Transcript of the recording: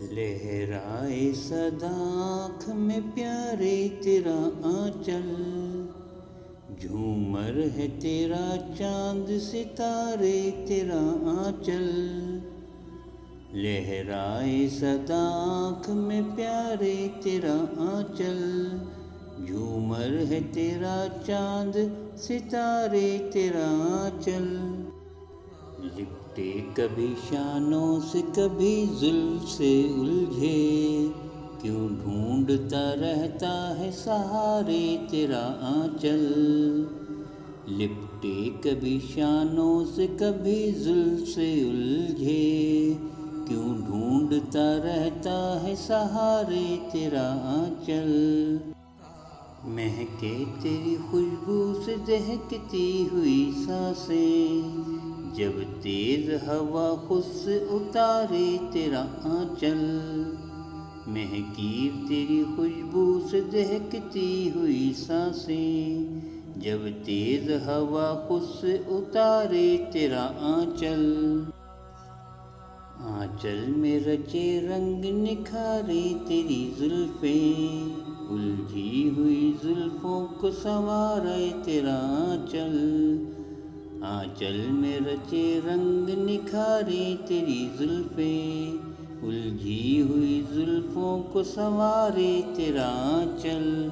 लहराए सदा आँख में प्यारे तेरा आंचल, झूमर है तेरा चांद सितारे तेरा आंचल। लहराए सदा आँख में प्यारे तेरा आंचल, झूमर है तेरा चांद सितारे तेरा आंचल। लिपटे कभी शानों से कभी जुल्फ से उलझे, क्यों ढूंढता रहता है सहारे तेरा आंचल। लिपटे कभी शानों से कभी जुल्फ से उलझे, क्यों ढूंढता रहता है सहारे तेरा आंचल। महके तेरी खुशबू से दहकती हुई सांसें, जब तेज हवा खुद से उतारे तेरा आंचल। महकी तेरी खुशबू से दहकती हुई सांसें, जब तेज हवा खुद से उतारे तेरा आंचल। आंचल में रचे रंग निखारे तेरी जुल्फें, उलझी हुई जुल्फों को संवारे तेरा आंचल। आंचल में रचे रंग निखारे तेरी जुल्फें, उलझी हुई जुल्फों को संवारे तेरा आंचल।